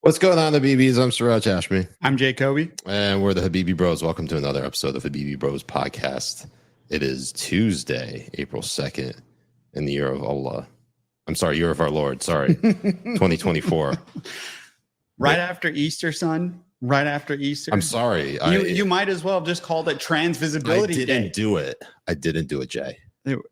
What's going on, Habibis? I'm Siraj Hashmi. I'm Jay Kobbe. And we're the Habibi Bros. Welcome to another episode of Habibi Bros podcast. It is Tuesday, April 2nd, in the year of Allah. I'm sorry, year of our Lord. Sorry, 2024. Right after Easter, son. Right after Easter. I'm sorry. You might as well have just called it Trans Visibility Day. I didn't do it. I didn't do it, Jay.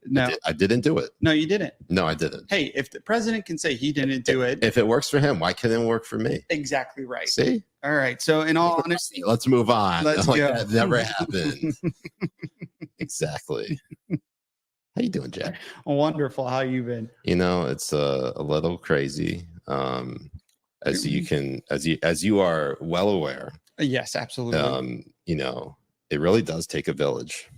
No, I didn't do it. No, you didn't. No, I didn't. Hey, if the president can say he didn't do it. If it works for him, why couldn't it work for me? Exactly right. See? All right. So in all honesty, let's move on. Let's go. That never happened. Exactly. How you doing, Jack? Wonderful. How you been? You know, it's a little crazy. As you are well aware. Yes, absolutely. You know, it really does take a village.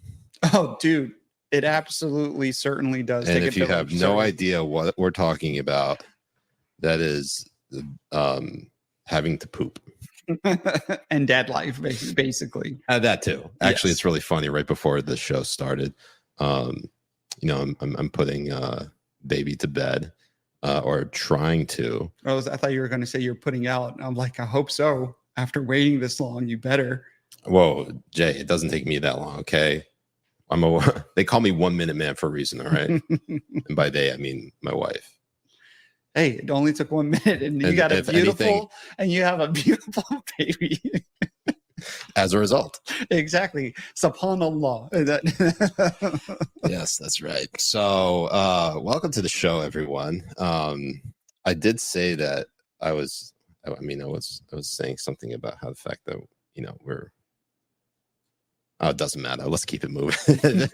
Oh, dude, it absolutely certainly does. And if you have no idea what we're talking about, that is having to poop. And dad life, basically. That too. Actually, It's really funny. Right before the show started, you know, I'm putting baby to bed, or trying to. I thought you were going to say you're putting out. I'm like, I hope so. After waiting this long, you better. Whoa, Jay, it doesn't take me that long. Okay. They call me 1 minute man for a reason. All right. And by they, I mean my wife. Hey, it only took 1 minute and you got a beautiful and you have a beautiful baby. As a result. Exactly. Subhanallah. Yes, that's right. So welcome to the show, everyone. I did say that I was saying something about how the fact that, you know, it doesn't matter. Let's keep it moving.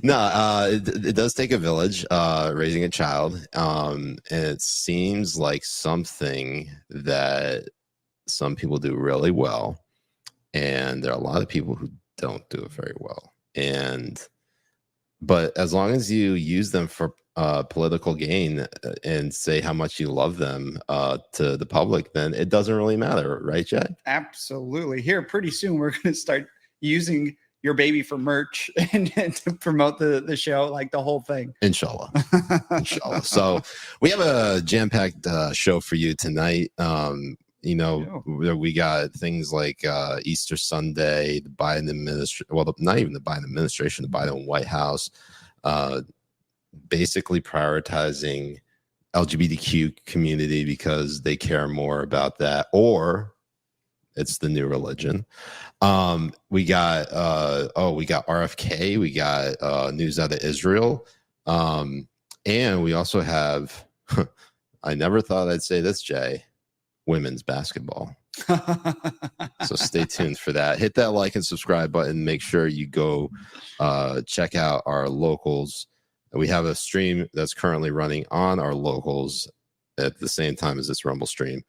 No, it does take a village raising a child. And it seems like something that some people do really well. And there are a lot of people who don't do it very well. But as long as you use them for political gain and say how much you love them to the public, then it doesn't really matter. Right, Jay? Absolutely. Here, pretty soon, we're going to start using your baby for merch and to promote the show, like the whole thing. Inshallah. Inshallah. So we have a jam-packed show for you tonight. You know, we got things like Easter Sunday, the Biden administration, well, not even the Biden administration, the Biden White House, basically prioritizing LGBTQ community because they care more about that, or it's the new religion. We got RFK, we got news out of Israel, and we also have I never thought I'd say this, Jay, women's basketball. So stay tuned for that. Hit that like and subscribe button. Make sure you go check out our locals. We have a stream that's currently running on our locals at the same time as this Rumble stream.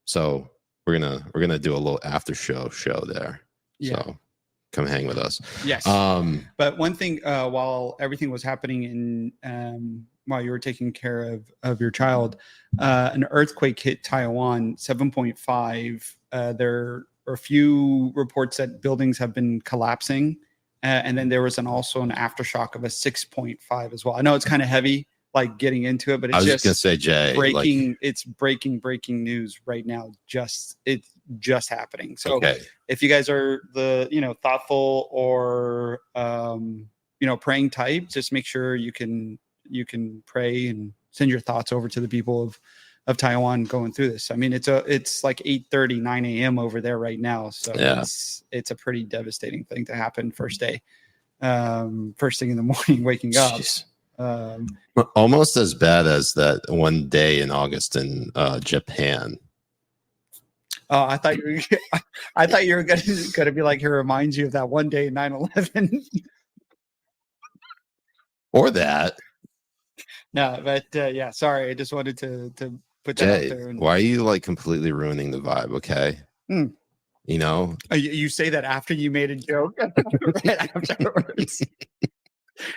So we're gonna do a little after show there. Yeah. So come hang with us. Yes. But one thing, while everything was happening in while you were taking care of your child, an earthquake hit Taiwan, 7.5. There are a few reports that buildings have been collapsing, and then there was also an aftershock of a 6.5 as well. I know it's kind of heavy, like getting into it, but it's just gonna say, Jay, it's breaking news right now. It's just happening. So if you guys are the thoughtful or praying type, just make sure you can pray and send your thoughts over to the people of Taiwan going through this. I mean, it's like 8:30, 9 a.m. over there right now. So it's a pretty devastating thing to happen first thing in the morning, waking up. Almost as bad as that one day in August in Japan. Oh, I thought you were gonna be like, it reminds you of that one day in 9/11. Or that. No, but yeah, sorry. I just wanted to put that out there. Why are you like completely ruining the vibe? Okay. You know, you say that after you made a joke. Right afterwards.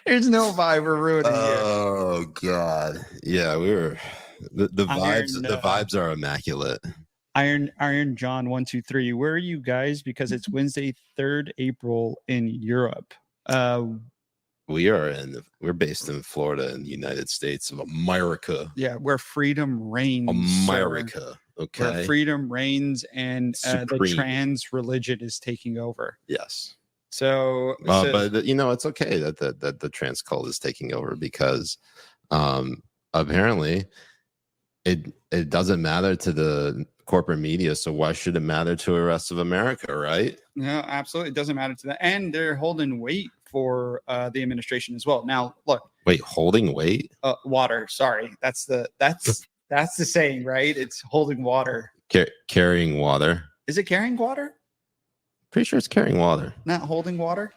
There's no vibe we're ruining here. Oh God. Yeah, the vibes. The vibes are immaculate. Iron John 123. Where are you guys? Because it's Wednesday, 3rd April in Europe. we're based in Florida in the United States of America. Yeah, where freedom reigns. America. Okay. Where freedom reigns and the trans religion is taking over. Yes. So but it's okay that the trans cult is taking over, because apparently it doesn't matter to the corporate media, so why should it matter to the rest of America, right? No, absolutely, it doesn't matter to that, and they're holding weight for the administration as well. Now, look. Wait, holding weight? Water. Sorry, that's the saying, right? It's holding water. Carrying water. Is it carrying water? Pretty sure it's carrying water. Not holding water.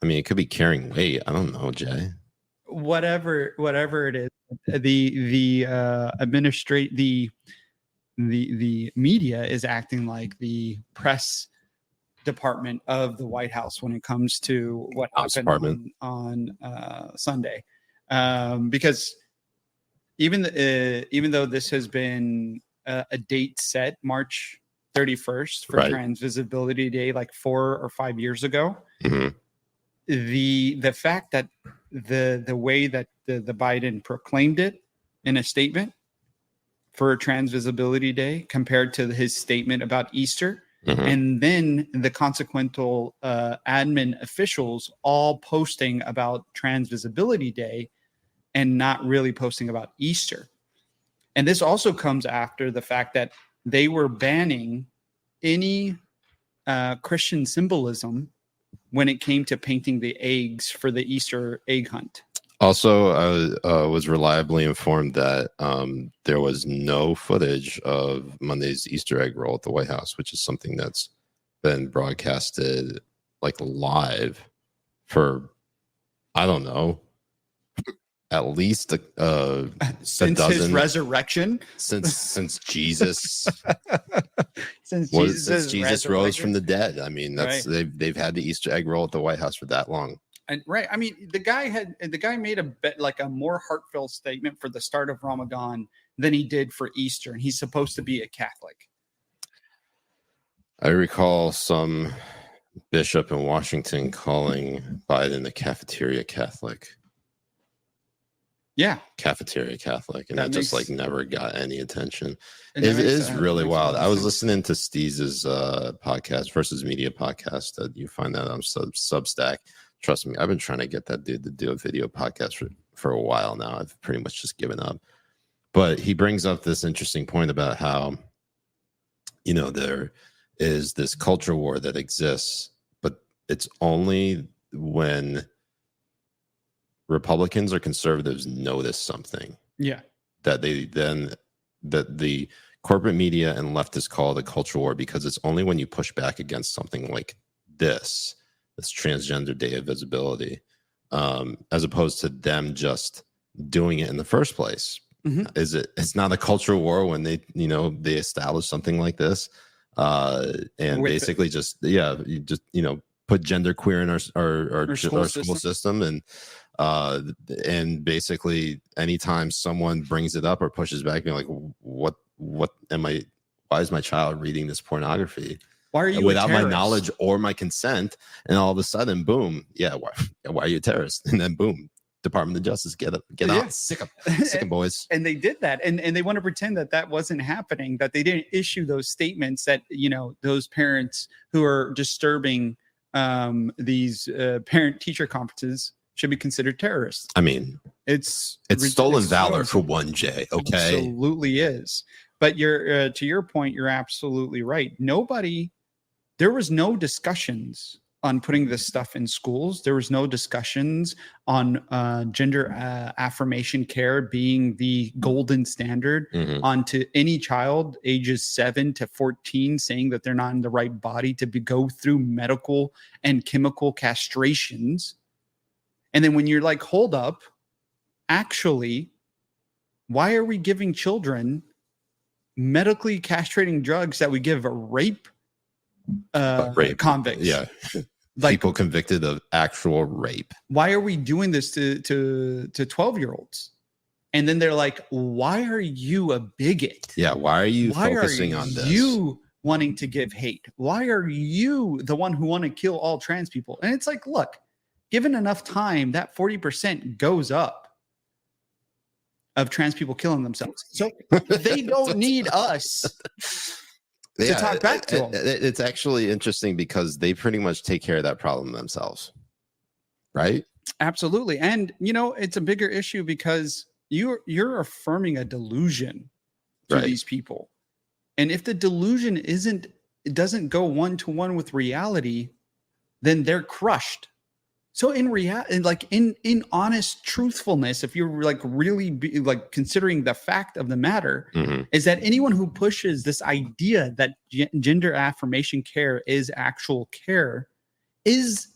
I mean, it could be carrying weight. I don't know, Jay. Whatever it is, the media is acting like the press department of the White House when it comes to what happened on Sunday, because even though this has been a date set, March 31st for Trans Visibility Day, like 4 or 5 years ago, the fact that the way that the Biden proclaimed it in a statement for Trans Visibility Day compared to his statement about Easter, and then the consequential admin officials all posting about Trans Visibility Day and not really posting about Easter. And this also comes after the fact that they were banning any Christian symbolism when it came to painting the eggs for the Easter egg hunt. Also, I was reliably informed that there was no footage of Monday's Easter egg roll at the White House, which is something that's been broadcasted like live for, I don't know, at least since his resurrection, since Jesus, since Jesus rose from the dead. I mean, that's they've had the Easter egg roll at the White House for that long. And I mean, the guy made a more heartfelt statement for the start of Ramadan than he did for Easter, and he's supposed to be a Catholic. I recall some bishop in Washington calling Biden a cafeteria Catholic. Yeah, cafeteria Catholic, and that just like never got any attention. It is really wild. I was listening to Steez's podcast, Versus Media podcast, that you find that on Substack. Trust me, I've been trying to get that dude to do a video podcast for a while now. I've pretty much just given up. But he brings up this interesting point about how, there is this culture war that exists, but it's only when Republicans or conservatives notice something. Yeah. That the corporate media and leftists call it a culture war, because it's only when you push back against something like this Transgender Day of Visibility, as opposed to them just doing it in the first place. It's not a cultural war when they establish something like this, and with basically just put genderqueer in our school system, and basically anytime someone brings it up or pushes back, being like, what am I? Why is my child reading this pornography? Why are you without my knowledge or my consent? And all of a sudden, boom, why are you a terrorist? And then boom, Department of Justice, get on, sick 'em boys. And they did that, and they want to pretend that wasn't happening, that they didn't issue those statements that those parents who are disturbing these parent-teacher conferences should be considered terrorists. I mean, it's stolen valor for one, Jay. Okay, absolutely is. But you're to your point, you're absolutely right. There was no discussions on putting this stuff in schools. There was no discussions on gender affirmation care being the golden standard onto any child ages 7 to 14, saying that they're not in the right body to go through medical and chemical castrations. And then when you're like, hold up, actually, why are we giving children medically castrating drugs that we give a rape convicts? Yeah. Like, people convicted of actual rape. Why are we doing this to 12-year-olds? And then they're like, why are you a bigot? Yeah, why are you focusing on this? You wanting to give hate? Why are you the one who want to kill all trans people? And it's like, look, given enough time, that 40% goes up of trans people killing themselves. So they don't need us to talk back to them. It's actually interesting because they pretty much take care of that problem themselves, right? Absolutely. And, you know, it's a bigger issue because you're affirming a delusion to these people. And if the delusion it doesn't go one-to-one with reality, then they're crushed. So in reality, like in honest truthfulness, if you're like really like considering the fact of the matter, is that anyone who pushes this idea that gender affirmation care is actual care is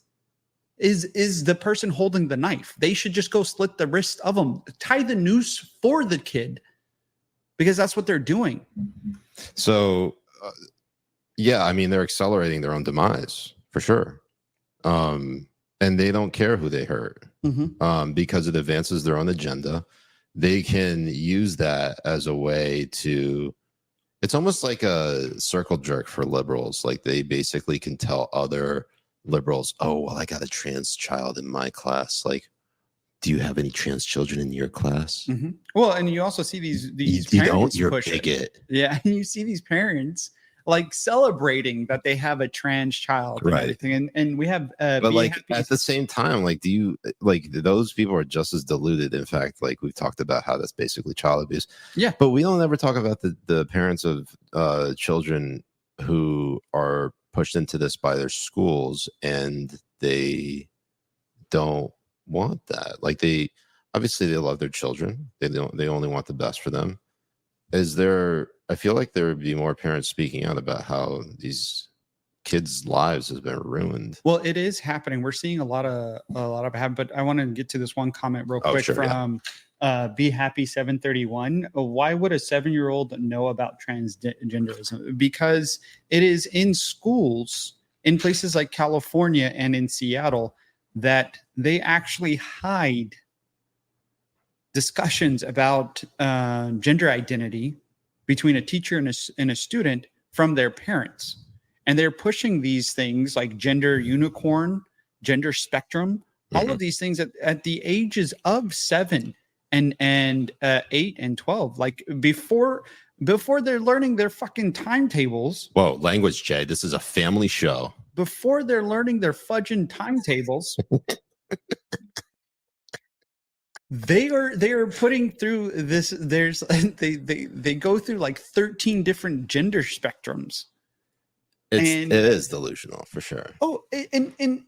the person holding the knife. They should just go slit the wrist of them, tie the noose for the kid, because that's what they're doing. So, yeah, I mean, they're accelerating their own demise for sure. And they don't care who they hurt because it advances their own agenda. They can use that as a way to, it's almost like a circle jerk for liberals. Like they basically can tell other liberals, oh, well, I got a trans child in my class. Like, do you have any trans children in your class? Well, and you also see these you parents don't, you're push bigot. It. Yeah, and you see these parents like celebrating that they have a trans child and everything. And we have but like at the same time, like, do you like those people are just as deluded? In fact, like we've talked about how that's basically child abuse. Yeah, but we don't ever talk about the parents of children who are pushed into this by their schools and they don't want that. Like they obviously they love their children. They only want the best for them. I feel like there would be more parents speaking out about how these kids' lives has been ruined. Well, it is happening. We're seeing a lot of it happen, but I want to get to this one comment real quick from Be Happy 731. Why would a 7-year-old know about transgenderism? Because it is in schools in places like California and in Seattle that they actually hide discussions about gender identity between a teacher and a student from their parents. And they're pushing these things like gender unicorn, gender spectrum, all of these things at the ages of 7 and 8 and 12, like before they're learning their fucking timetables. Whoa, language, Jay. This is a family show. Before they're learning their fudging timetables. They are putting through this. They go through like 13 different gender spectrums. It is delusional for sure. Oh, and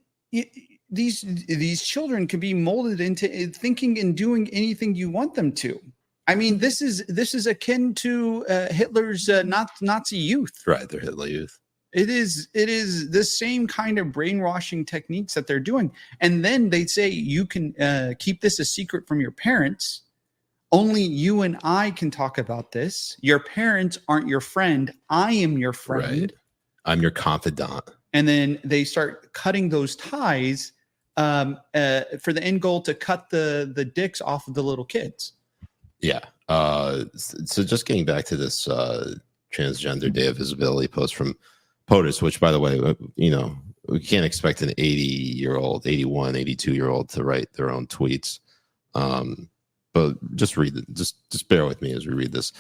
these children can be molded into thinking and doing anything you want them to. I mean, this is akin to Hitler's Nazi youth. Right, they're Hitler youth. It is the same kind of brainwashing techniques that they're doing. And then they say you can keep this a secret from your parents. Only you and I can talk about this. Your parents aren't your friend. I am your friend. Right. I'm your confidant. And then they start cutting those ties for the end goal to cut the dicks off of the little kids. Yeah. So just getting back to this Transgender Day of Visibility post from POTUS, which, by the way, you know, we can't expect an 80-year-old, 81, 82-year-old to write their own tweets. But just read it. Just bear with me as we read this.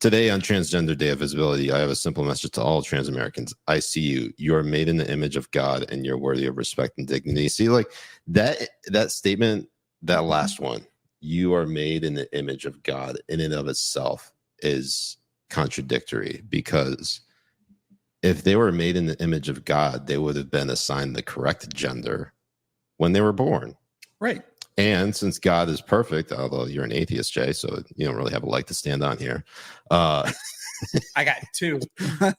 Today on Transgender Day of Visibility, I have a simple message to all trans Americans. I see you. You are made in the image of God, and you're worthy of respect and dignity. See, like that statement, that last one, you are made in the image of God, in and of itself is contradictory, because if they were made in the image of God, they would have been assigned the correct gender when they were born. Right. And since God is perfect, although you're an atheist, Jay, so you don't really have a leg to stand on here. I got 2. I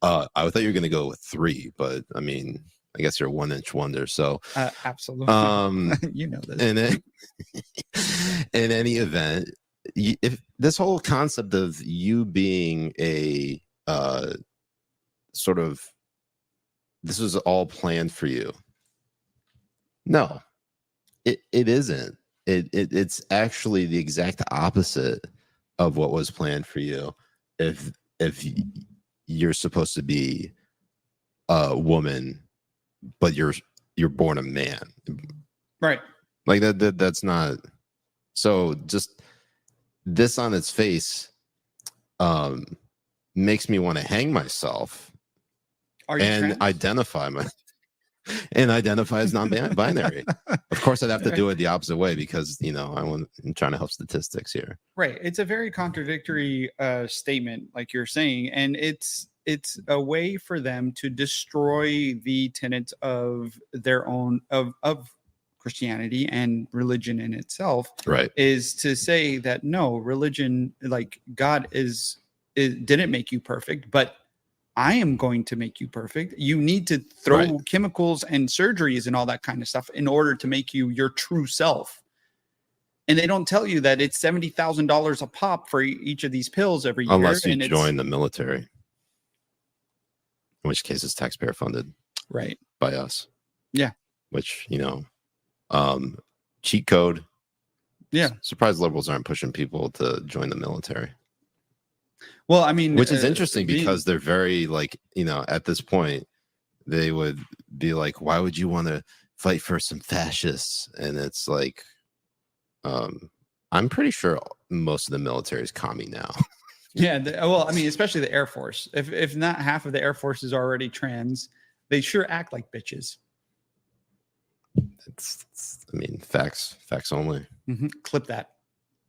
thought you were going to go with 3, but I mean, I guess you're a 1-inch wonder. So absolutely, you know this. And in any event, if this whole concept of you being a sort of, this was all planned for you. No, it isn't. It's actually the exact opposite of what was planned for you. If you're supposed to be a woman, but you're you're born a man, right? Like that's not. So just this on its face makes me want to hang myself and identify as non-binary. Of course, I'd have to do it the opposite way because I'm trying to help statistics here. Right. It's a very contradictory statement, like you're saying, and it's a way for them to destroy the tenets of their own of Christianity and religion in itself. Right. Is to say that no, religion, like God didn't make you perfect, but I am going to make you perfect. You need to throw chemicals and surgeries and all that kind of stuff in order to make you your true self. And they don't tell you that it's $70,000 a pop for each of these pills every year. Unless you join the military, in which case it's taxpayer funded, right, by us. Yeah. Which cheat code. Yeah. Surprised liberals aren't pushing people to join the military. Well, I mean, which is interesting because they're very at this point, they would be like, why would you want to fight for some fascists? And it's like, I'm pretty sure most of the military is commie now. Yeah. Well, I mean, especially the Air Force. If not half of the Air Force is already trans, they sure act like bitches. I mean, facts only. Mm-hmm. Clip that.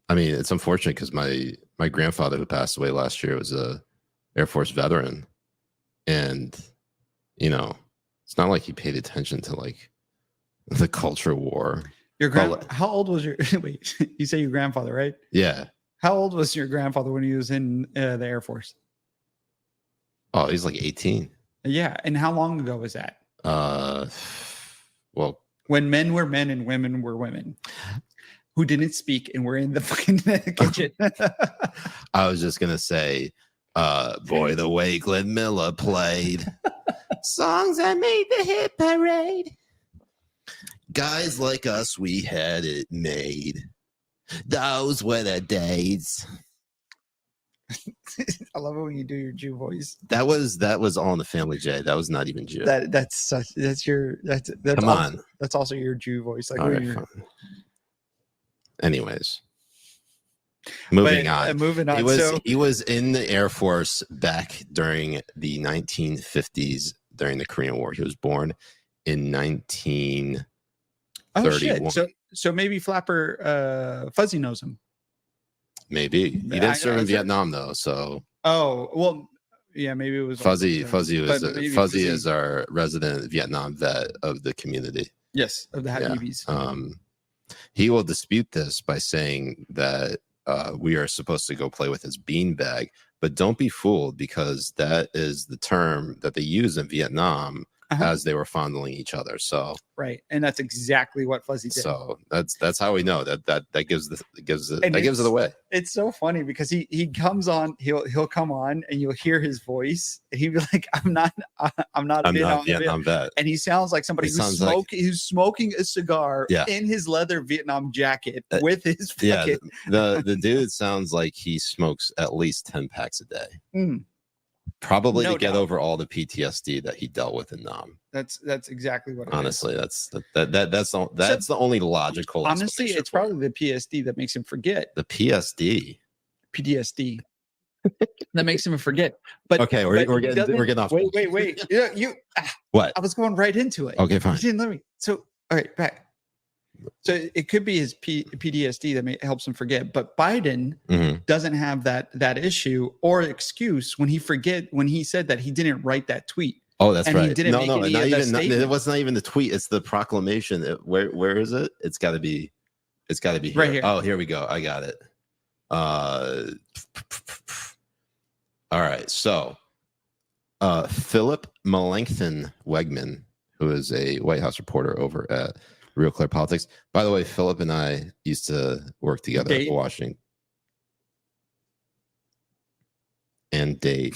I mean, it's unfortunate because my grandfather who passed away last year was a Air Force veteran, and it's not like he paid attention to like the culture war. How old was your wait? You say your grandfather, right? Yeah. How old was your grandfather when he was in the Air Force? Oh, he's like 18. Yeah, and how long ago was that? Well, when men were men and women were women. Who didn't speak and were in the fucking kitchen. I was just gonna say, boy, the way Glenn Miller played songs that made the hit parade. Guys like us, we had it made. Those were the days. I love it when you do your Jew voice. That was all in the Family, Jay. That was not even Jew. That's Come on. That's also your Jew voice. Like all right, fine. Anyways, moving on. He was in the Air Force back during the 1950s during the Korean War. He was born in 1931. Oh shit! So maybe Flapper Fuzzy knows him. Maybe he didn't serve in Vietnam though. So well, yeah, maybe it was Fuzzy. Fuzzy is our resident Vietnam vet of the community. Yes, of the Habibis. Yeah. He will dispute this by saying that we are supposed to go play with his beanbag, but don't be fooled because that is the term that they use in Vietnam as they were fondling each other. So right, and that's exactly what Fuzzy did. So that's how we know that gives it away. It's so funny because he comes on, he'll come on, and you'll hear his voice, and he'll be like, "I'm not a Vietnam vet," and he sounds like somebody who's smoking a cigar in his leather Vietnam jacket with his fucking... the dude sounds like he smokes at least 10 packs a day. Probably to get over all the PTSD that he dealt with in Nam. That's exactly what it honestly is. That's the only logical. Honestly, it's probably the PSD that makes him forget. The PTSD that makes him forget. But okay, we're getting off. Wait. you what? I was going right into it. Okay, fine. You didn't let me. So all right, back. So it could be his PTSD that helps him forget, but Biden doesn't have that issue or excuse when he said that he didn't write that tweet. Oh, that's right. It was not even the tweet. It's the proclamation. Where is it? It's got to be here. Right here. Oh, here we go. I got it. All right. So, Philip Melanchthon Wegman, who is a White House reporter over at Real Clear Politics. By the way, Philip and I used to work together at the Washington and date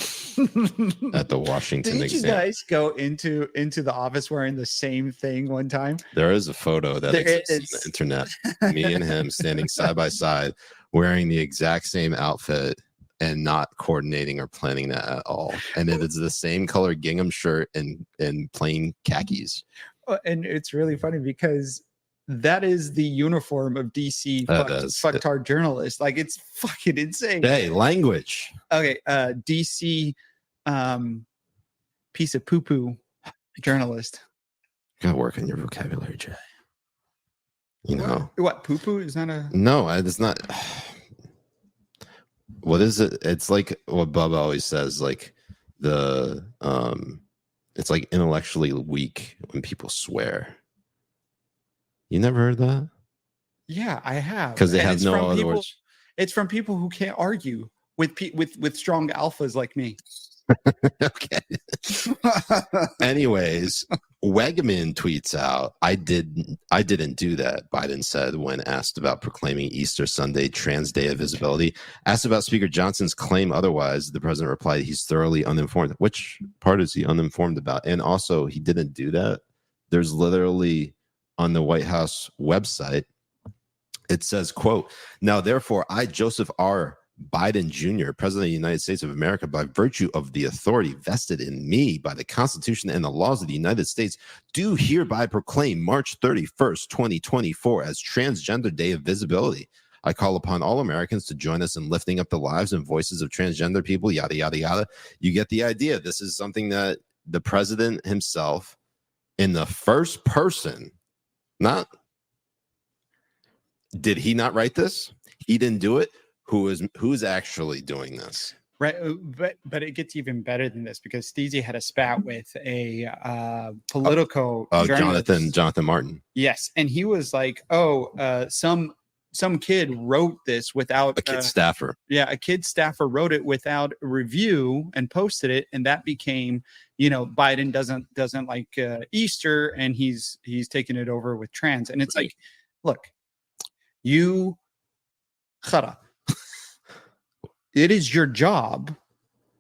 at the Washington Didn't you guys go into the office wearing the same thing one time? There is a photo that exists on the internet. Me and him standing side by side wearing the exact same outfit and not coordinating or planning that at all. And it is the same color gingham shirt and plain khakis. And it's really funny because that is the uniform of DC fucktard journalists. Like, it's fucking insane. Hey, language. Okay, DC piece of poo-poo journalist. You gotta work on your vocabulary, Jay. You know what? Poo-poo is not a... No, it's not. What is it? It's like what Bubba always says, like the it's like intellectually weak when people swear. You never heard that? Yeah, I have. Because they have no other words. It's from people who can't argue with strong alphas like me. Okay. Anyways, Wegman tweets out, I didn't do that, Biden said when asked about proclaiming Easter Sunday Trans Day of Visibility. Asked about Speaker Johnson's claim otherwise, the president replied he's thoroughly uninformed. Which part is he uninformed about? And also, he didn't do that. There's literally on the White House website, it says, quote, now therefore I, Joseph R. Biden Jr., President of the United States of America, by virtue of the authority vested in me by the Constitution and the laws of the United States, do hereby proclaim March 31st, 2024 as Transgender Day of Visibility. I call upon all Americans to join us in lifting up the lives and voices of transgender people, yada, yada, yada. You get the idea. This is something that the president himself, in the first person, did he not write this? He didn't do it. Who's actually doing this? Right, but it gets even better than this because Steezy had a spat with a Politico journalist. Jonathan Martin. Yes, and he was like, some kid wrote this without a kid staffer. Yeah, a kid staffer wrote it without review and posted it, and that became, Biden doesn't like Easter, and he's taking it over with trans, and it's like, look, you khara. It is your job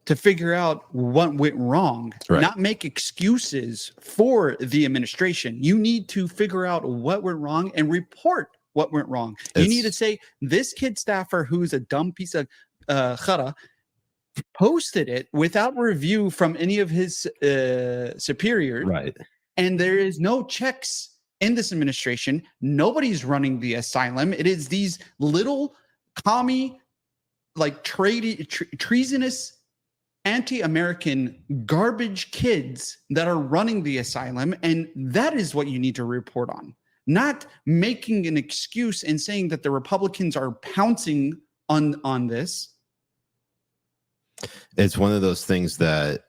to figure out what went wrong, not make excuses for the administration. You need to figure out what went wrong and report what went wrong. You need to say, this kid staffer who's a dumb piece of khara posted it without review from any of his superiors. Right. And there is no checks in this administration. Nobody's running the asylum. It is these little commie, like treasonous, anti-American garbage kids that are running the asylum, and that is what you need to report on, not making an excuse and saying that the Republicans are pouncing on this. It's one of those things that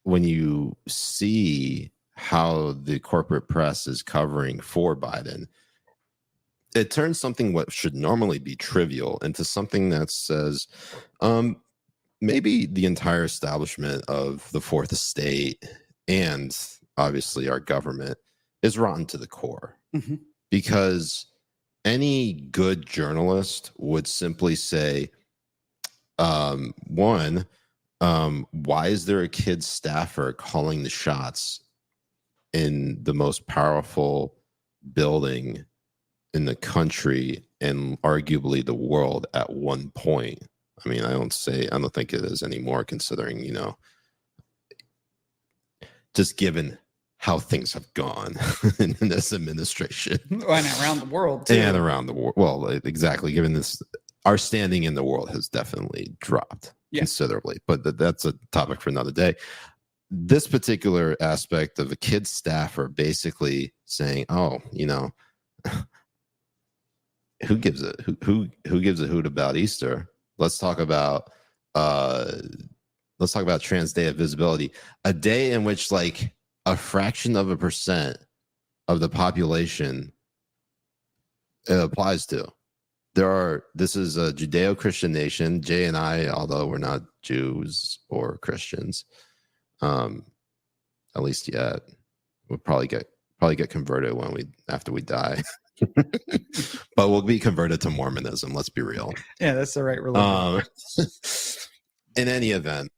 when you see how the corporate press is covering for Biden, it turns something what should normally be trivial into something that says maybe the entire establishment of the fourth estate and obviously our government is rotten to the core. Mm-hmm. Because any good journalist would simply say, why is there a kid staffer calling the shots in the most powerful building in the country and arguably the world at one point? I mean, I don't think it is anymore, considering, just given how things have gone in this administration. And around the world, too. And around the world. Well, exactly. Given this, our standing in the world has definitely dropped considerably. But that's a topic for another day. This particular aspect of a kid staffer basically saying, who gives a hoot about Easter? Let's talk about Trans Day of Visibility, a day in which like a fraction of a percent of the population it applies to. This is a Judeo-Christian nation. Jay and I, although we're not Jews or Christians, at least yet, we'll probably get converted after we die. But we'll be converted to Mormonism. Let's be real. Yeah, that's the right religion. In any event,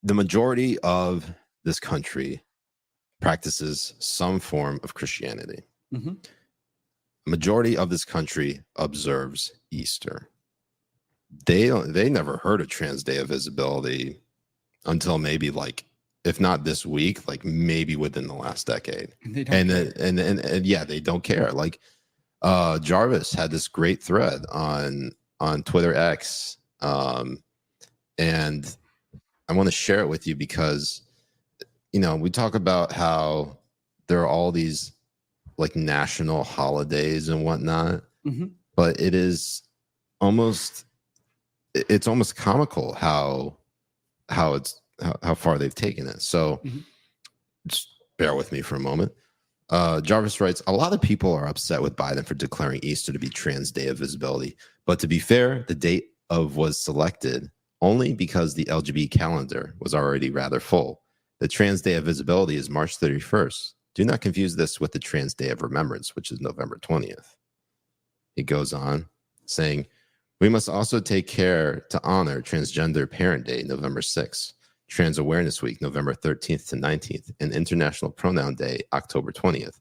the majority of this country practices some form of Christianity. Mm-hmm. The majority of this country observes Easter. they never heard of Trans Day of Visibility until maybe like, if not this week, like maybe within the last decade. And they don't care. And yeah, they don't care. Like Jarvis had this great thread on Twitter X, and I want to share it with you because, you know, we talk about how there are all these like national holidays and whatnot, but it's almost comical how far they've taken it. So just bear with me for a moment. Jarvis writes, a lot of people are upset with Biden for declaring Easter to be Trans Day of Visibility. But to be fair, the date was selected only because the LGBT calendar was already rather full. The Trans Day of Visibility is March 31st. Do not confuse this with the Trans Day of Remembrance, which is November 20th. He goes on saying, we must also take care to honor Transgender Parent Day, November 6th, Trans Awareness Week, November 13th to 19th, and International Pronoun Day, October 20th.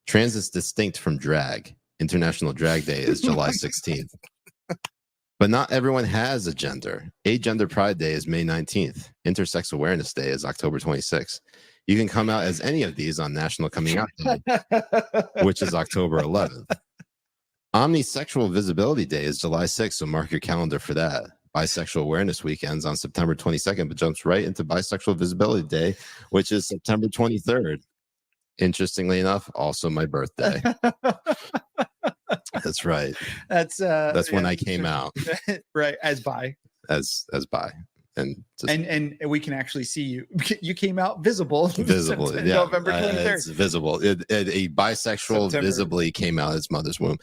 Trans is distinct from drag. International Drag Day is July 16th. But not everyone has a gender. Agender Pride Day is May 19th. Intersex Awareness Day is October 26th. You can come out as any of these on National Coming Out Day, which is October 11th. Omnisexual Visibility Day is July 6th, so mark your calendar for that. Bisexual Awareness Week ends on September 22nd, but jumps right into Bisexual Visibility Day, which is September 23rd. Interestingly enough, also my birthday. That's right. That's when I came out. Right, as bi. As bi. And we can actually see you. You came out visible. Visible, yeah. November 23rd. It's visible. A bisexual September. Visibly came out of his mother's womb.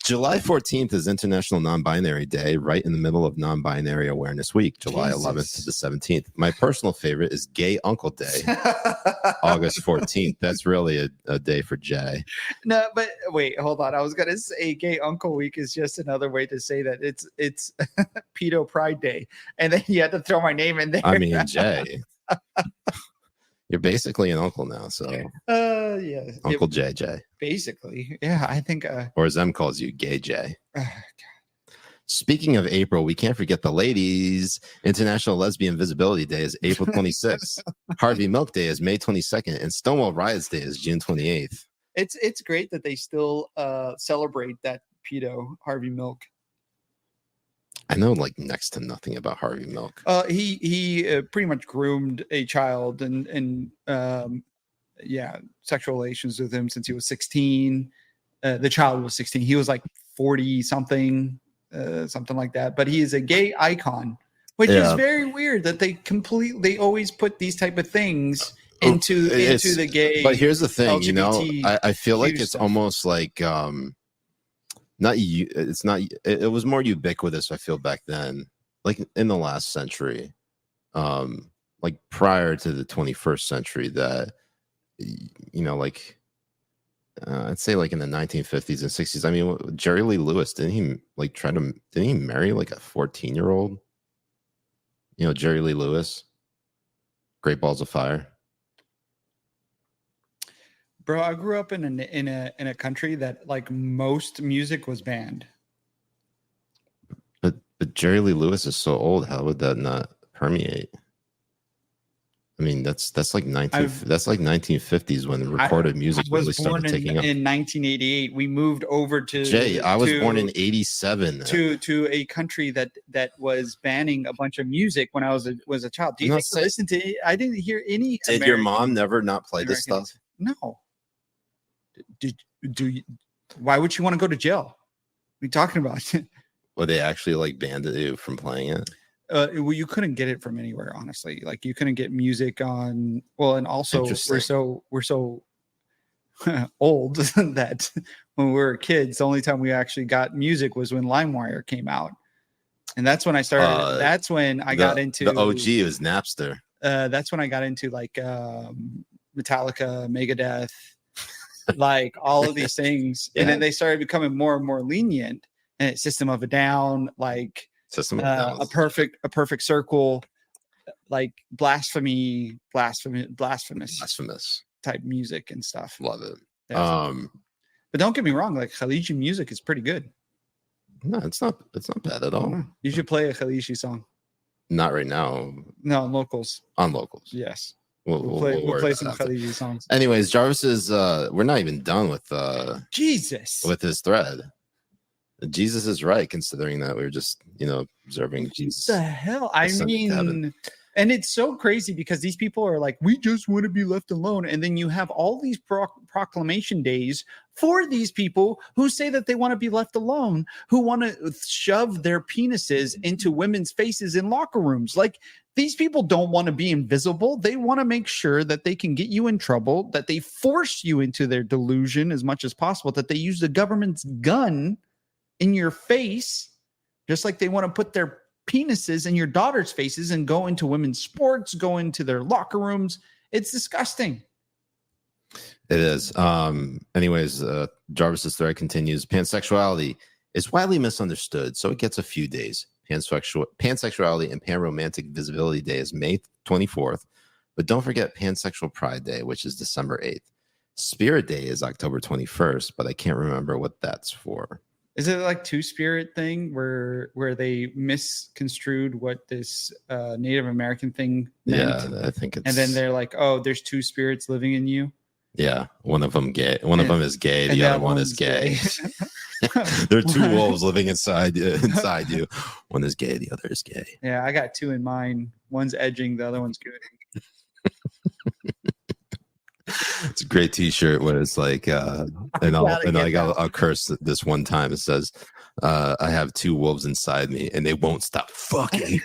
July 14th is International Non-Binary Day, right in the middle of Non-Binary Awareness Week, July 11th to the 17th. My personal favorite is Gay Uncle Day, August 14th. That's really a day for Jay. No, but wait, hold on. I was gonna say Gay Uncle Week is just another way to say that it's Pedo Pride Day, and then you had to throw my name in there. I mean, Jay, you're basically an uncle now, so yeah, Uncle JJ. Basically, yeah, I think. Or as M calls you, Gay Jay. Speaking of April, we can't forget the ladies. International Lesbian Visibility Day is April 26th. Harvey Milk Day is May 22nd, and Stonewall Riots Day is June 28th. It's great that they still celebrate that pedo Harvey Milk. I know like next to nothing about Harvey Milk. He pretty much groomed a child and sexual relations with him since he was 16. The child was 16. He was like 40 something. Something like that, but he is a gay icon, which is very weird that they always put these type of things into the gay. But here's the thing, LGBT I feel like it's stuff. Almost like it was more ubiquitous. I feel back then, like in the last century, like prior to the 21st century, that like. I'd say like in the 1950s and 60s. I mean, Jerry Lee Lewis, didn't he marry like a 14-year-old? Jerry Lee Lewis, Great Balls of Fire. Bro, I grew up in a country that like most music was banned. But Jerry Lee Lewis is so old. How would that not permeate? I mean, that's like 1950s when recorded music really started taking up. In 1988, we moved over to Jay. I was born in 87 to a country that was banning a bunch of music when I was a child. Do you listen to it? I didn't hear any. Did your mom never not play this stuff? No. Why would she want to go to jail? What are you talking about? Well, they actually like banned you from playing it. Well, you couldn't get it from anywhere, honestly. Like you couldn't get music on. Well, and also we're so old that when we were kids, the only time we actually got music was when LimeWire came out, and that's when I started. That's when I got into the OG was Napster. That's when I got into like Metallica, Megadeth, like all of these things, and then they started becoming more and more lenient. And System of a Down, like. A perfect circle, like blasphemous type music and stuff. Love it. Yeah. But don't get me wrong, like Khaliji music is pretty good. No, it's not bad at all. You should play a Khaleesi song. Not right now. No, on locals. On locals. Yes. We'll play some Khaleesi songs. Anyways, Jarvis is we're not even done with Jesus with his thread. Jesus is right, considering that we're just, observing Jesus. What the hell? I mean, and it's so crazy because these people are like, we just want to be left alone. And then you have all these proclamation days for these people who say that they want to be left alone, who want to shove their penises into women's faces in locker rooms. Like, these people don't want to be invisible. They want to make sure that they can get you in trouble, that they force you into their delusion as much as possible, that they use the government's gun in your face, just like they want to put their penises in your daughter's faces and go into women's sports, go into their locker rooms. It's disgusting. It is. Anyways, Jarvis's thread continues. Pansexuality is widely misunderstood, so it gets a few days. Pansexuality and Panromantic Visibility Day is May 24th, but don't forget Pansexual Pride Day, which is December 8th. Spirit Day is October 21st, but I can't remember what that's for. Is it like Two-Spirit thing where they misconstrued what this Native American thing meant? Yeah, I think it's... And then they're like, oh, there's two spirits living in you? Yeah, one of them gay. One of them is gay. The other one is gay. There are two wolves living inside you. One is gay. The other is gay. Yeah, I got two in mine. One's edging. The other one's good. It's a great T-shirt where it's like, I'll curse this one time. It says, "I have two wolves inside me, and they won't stop fucking."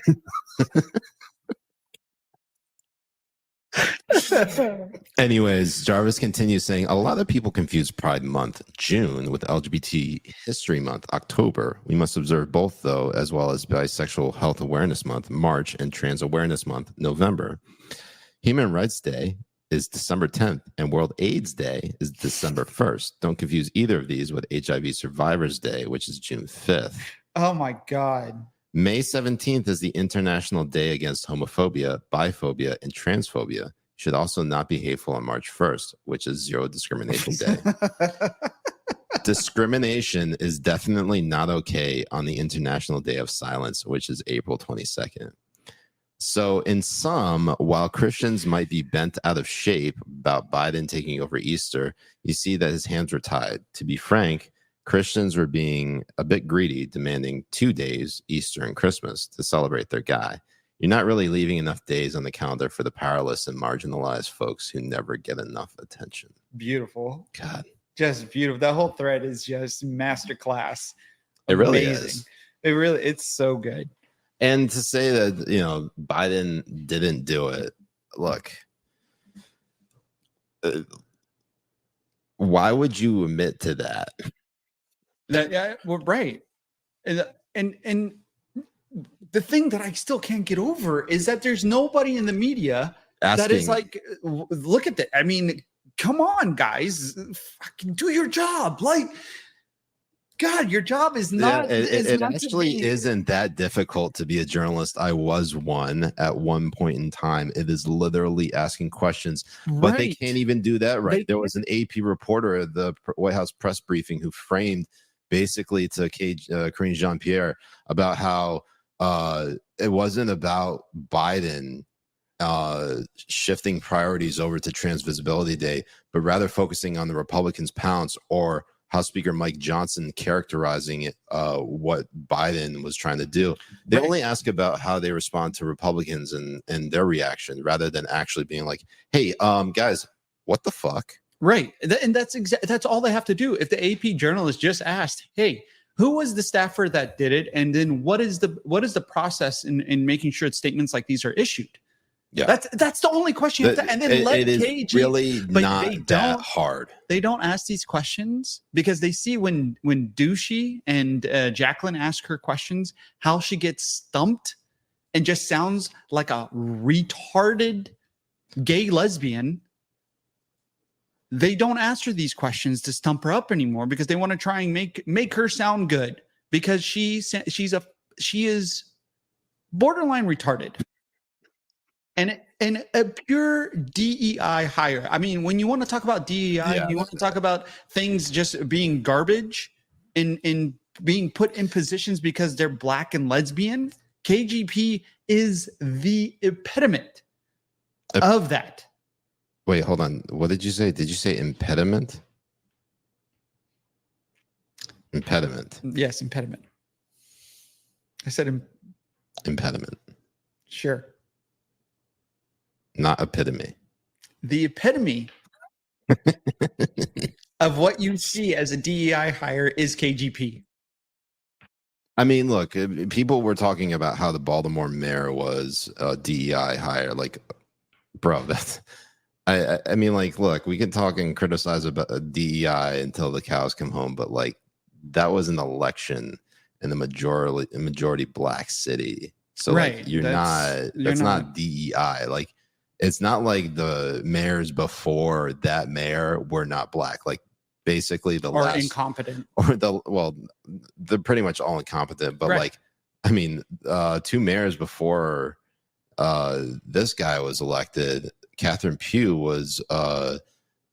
Anyways, Jarvis continues saying, a lot of people confuse Pride Month, June, with LGBT History Month, October. We must observe both, though, as well as Bisexual Health Awareness Month, March, and Trans Awareness Month, November. Human Rights Day is December 10th, and World AIDS Day is December 1st. Don't confuse either of these with HIV Survivors Day, which is June 5th. Oh, my God. May 17th is the International Day Against Homophobia, Biphobia, and Transphobia. You should also not be hateful on March 1st, which is Zero Discrimination Day. Discrimination is definitely not okay on the International Day of Silence, which is April 22nd. So in sum, while Christians might be bent out of shape about Biden taking over Easter, you see that his hands were tied. To be frank, Christians were being a bit greedy, demanding 2 days, Easter and Christmas, to celebrate their guy. You're not really leaving enough days on the calendar for the powerless and marginalized folks who never get enough attention. Beautiful. God. Just beautiful. That whole thread is just masterclass. It really is. It's so good. And to say that, Biden didn't do it, look, why would you admit to that? Well, right. And the thing that I still can't get over is that there's nobody in the media that is like, look at that. I mean, come on, guys, fucking do your job. Like, God, your job is not. It actually isn't that difficult to be a journalist. I was one at one point in time. It is literally asking questions, but they can't even do that right. There was an AP reporter at the White House press briefing who framed basically to Karine Jean-Pierre about how it wasn't about Biden shifting priorities over to Trans Visibility Day, but rather focusing on the Republicans' pounce, or House Speaker Mike Johnson characterizing it, what Biden was trying to do. They only ask about how they respond to Republicans and their reaction, rather than actually being like, hey, guys, what the fuck? Right. And that's all they have to do. If the AP journalist just asked, hey, who was the staffer that did it? And then what is the process in making sure that statements like these are issued? Yeah, that's the only question. And then let KG. Really not that hard. They don't ask these questions because they see when Douchey and Jacqueline ask her questions, how she gets stumped and just sounds like a retarded gay lesbian. They don't ask her these questions to stump her up anymore because they want to try and make her sound good, because she is borderline retarded. And a pure DEI hire. I mean, when you want to talk about DEI, you want to talk about things just being garbage in being put in positions because they're black and lesbian, KGP is the epitome of that. Wait, hold on. What did you say? Did you say impediment? Impediment. Yes, impediment. I said impediment. Sure. Not epitome. The epitome of what you see as a DEI hire is KGP. I mean, look, people were talking about how the Baltimore mayor was a DEI hire. Like, bro, that's. I mean, like, look, we can talk and criticize about DEI until the cows come home, but like, that was an election in the majority black city. So right. Like, that's not DEI. Like, it's not like the mayors before that mayor were not black. Like, basically incompetent, they're pretty much all incompetent. But like, I mean, 2 mayors before this guy was elected, Catherine Pugh was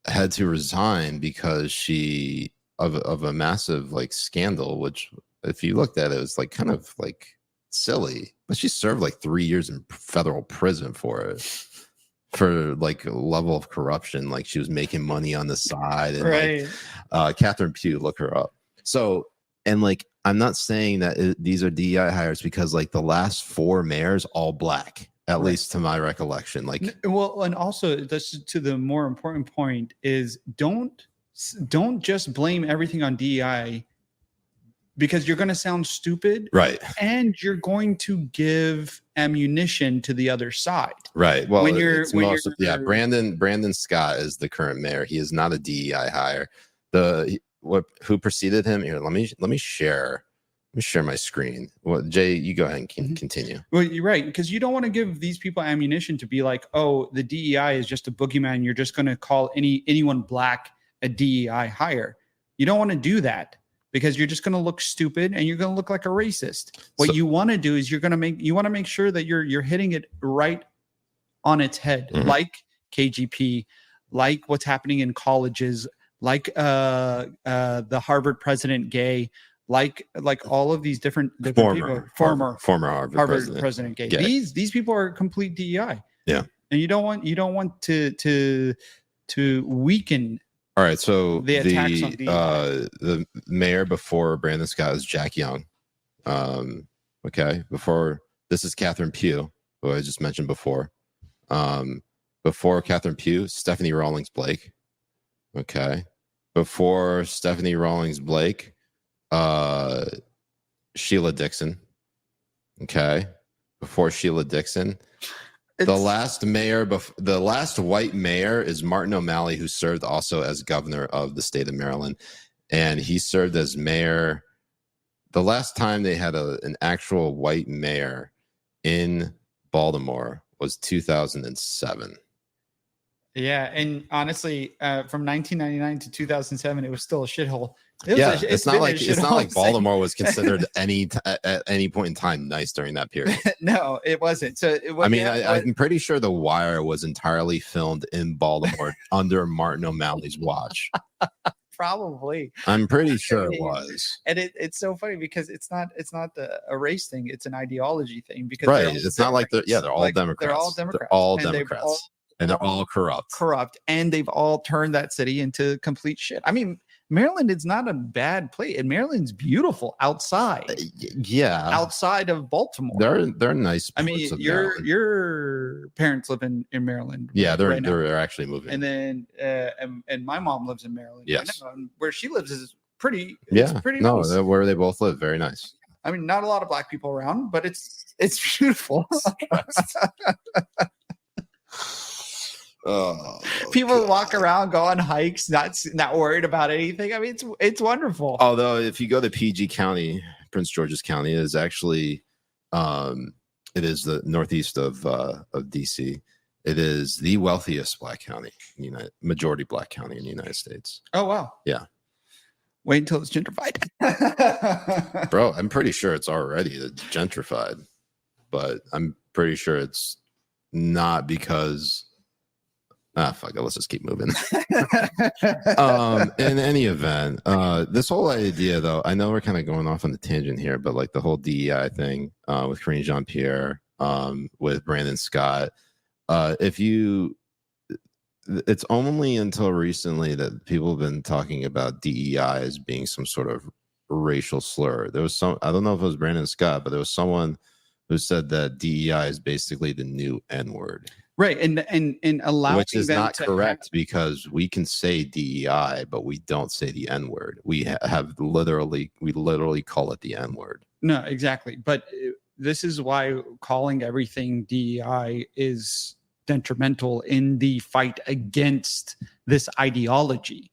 had to resign because she of a massive like scandal, which if you looked at it, it was like kind of like silly, but she served like 3 years in federal prison for it, for like a level of corruption. Like, she was making money on the side, and like Catherine Pugh, look her up. So, and like, I'm not saying that these are DEI hires, because like the last 4 mayors all black, at least to my recollection. Like, well, and also this, to the more important point, is don't just blame everything on DEI, because you're going to sound stupid, right? And you're going to give ammunition to the other side, right? Well, Brandon Scott is the current mayor. He is not a DEI hire. Who preceded him? Here, let me share my screen. Well, Jay, you go ahead and continue. Well, you're right, because you don't want to give these people ammunition to be like, oh, the DEI is just a boogeyman. You're just going to call anyone black a DEI hire. You don't want to do that, because you're just going to look stupid and you're going to look like a racist. What you want to do is you want to make sure that you're hitting it right on its head, like KGP, like what's happening in colleges, like the Harvard president Gay, like all of these different people, former Harvard president Gay. These people are complete DEI. Yeah, and you don't want to weaken. All right, so the mayor before Brandon Scott is Jack Young. Okay, before this is Catherine Pugh, who I just mentioned before. Before Catherine Pugh, Stephanie Rawlings Blake. Okay, before Stephanie Rawlings Blake, Sheila Dixon. Okay, before Sheila Dixon. The last white mayor is Martin O'Malley, who served also as governor of the state of Maryland. And he served as mayor. The last time they had an actual white mayor in Baltimore was 2007. Yeah, and honestly, from 1999 to 2007, it was still a shithole. It's not like Baltimore was considered at any point in time nice during that period. No, it wasn't. So I'm pretty sure The Wire was entirely filmed in Baltimore under Martin O'Malley's watch. Probably. I'm pretty sure it was. And it's so funny because it's not a race thing; it's an ideology thing. Because it's not like they're all Democrats. They're all Democrats. They're all Democrats. And they're all corrupt. And they've all turned that city into complete shit. I mean, Maryland is not a bad place. And Maryland's beautiful outside. Outside of Baltimore. They're nice. I mean, your parents live in Maryland. Yeah, they're actually moving. And then and my mom lives in Maryland. Yes. Right now, and where she lives is pretty nice. Where they both live, very nice. I mean, not a lot of black people around, but it's beautiful. People walk around, go on hikes, not worried about anything. I mean, it's wonderful. Although if you go to PG County, Prince George's County, it is actually it is the northeast of DC. It is the wealthiest black county majority black county in the United States. Oh wow. Yeah. Wait until it's gentrified. Bro, I'm pretty sure it's already gentrified, but I'm pretty sure it's not because Fuck it, let's just keep moving. In any event, this whole idea, though, I know we're kind of going off on the tangent here, but like the whole DEI thing with Karine Jean-Pierre, with Brandon Scott, it's only until recently that people have been talking about DEI as being some sort of racial slur. There was I don't know if it was Brandon Scott, but there was someone who said that DEI is basically the new N-word. Right, and allowing, which is not correct, because we can say DEI, but we don't say the N-word. We literally call it the N-word. No, exactly. But this is why calling everything DEI is detrimental in the fight against this ideology,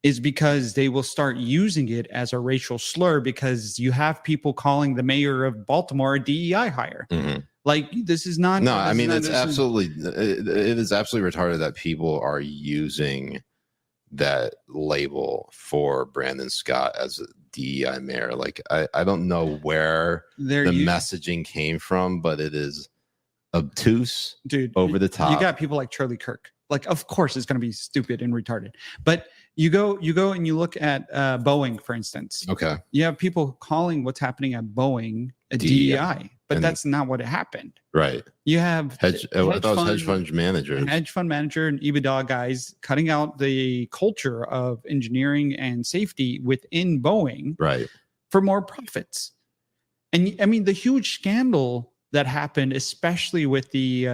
is because they will start using it as a racial slur, because you have people calling the mayor of Baltimore a DEI hire. Mm-hmm. Like, this is not. No, I mean, it is absolutely retarded that people are using that label for Brandon Scott as a DEI mayor. Like, I don't know where the messaging came from, but it is obtuse, dude, over the top. You got people like Charlie Kirk. Like, of course it's going to be stupid and retarded. But you go and you look at Boeing, for instance. Okay. You have people calling what's happening at Boeing a DEI, but that's not what happened. Right. You have hedge fund managers, hedge fund manager and EBITDA guys cutting out the culture of engineering and safety within Boeing, right, for more profits. And I mean, the huge scandal that happened, especially with the